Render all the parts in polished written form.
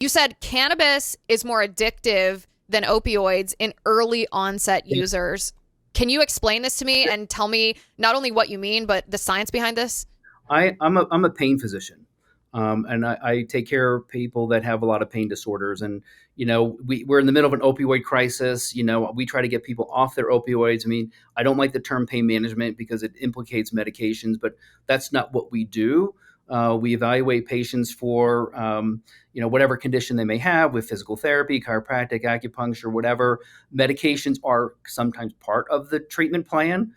You said cannabis is more addictive than opioids in early onset Yeah. users. Can you explain this to me and tell me not only what you mean, but the science behind this? I'm a pain physician, and I take care of people that have a lot of pain disorders. And we're in the middle of an opioid crisis. We try to get people off their opioids. I mean, I don't like the term pain management because it implicates medications, but that's not what we do. We evaluate patients for whatever condition they may have with physical therapy, chiropractic, acupuncture, whatever. Medications are sometimes part of the treatment plan,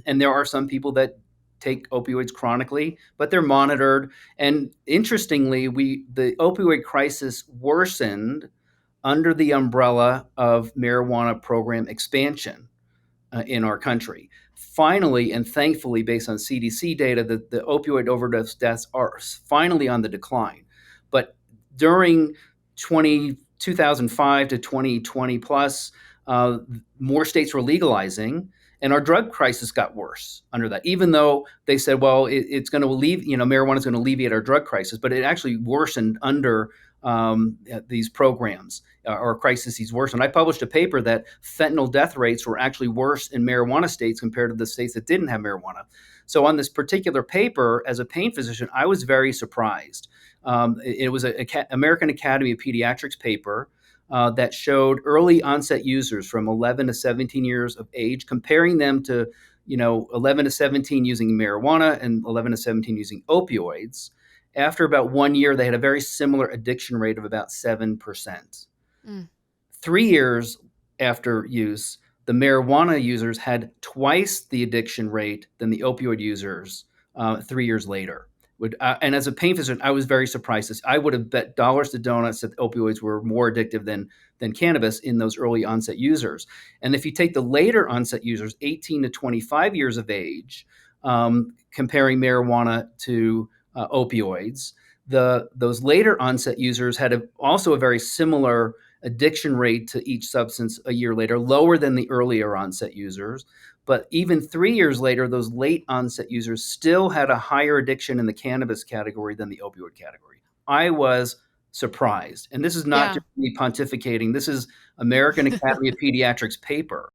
and there are some people that take opioids chronically, but they're monitored. And interestingly, the opioid crisis worsened under the umbrella of marijuana program expansion in our country. Finally, and thankfully, based on CDC data, the opioid overdose deaths are finally on the decline. But during 2005 to 2020 plus, uh, more states were legalizing, and our drug crisis got worse under that. Even though they said, well, it's going to marijuana is going to alleviate our drug crisis, but it actually worsened under these programs or crises worsened. I published a paper that fentanyl death rates were actually worse in marijuana states compared to the states that didn't have marijuana. So on this particular paper, as a pain physician, I was very surprised. It was an American Academy of Pediatrics paper that showed early onset users from 11 to 17 years of age, comparing them to 11 to 17 using marijuana and 11 to 17 using opioids. After about 1 year, they had a very similar addiction rate of about 7%. Mm. 3 years after use, the marijuana users had twice the addiction rate than the opioid users 3 years later. And as a pain physician, I was very surprised. I would have bet dollars to donuts that opioids were more addictive than cannabis in those early onset users. And if you take the later onset users, 18 to 25 years of age, comparing marijuana to opioids, those later onset users had also a very similar addiction rate to each substance a year later, lower than the earlier onset users. But even 3 years later, those late onset users still had a higher addiction in the cannabis category than the opioid category. I was surprised. And this is not Yeah. just me pontificating, this is American Academy of Pediatrics paper.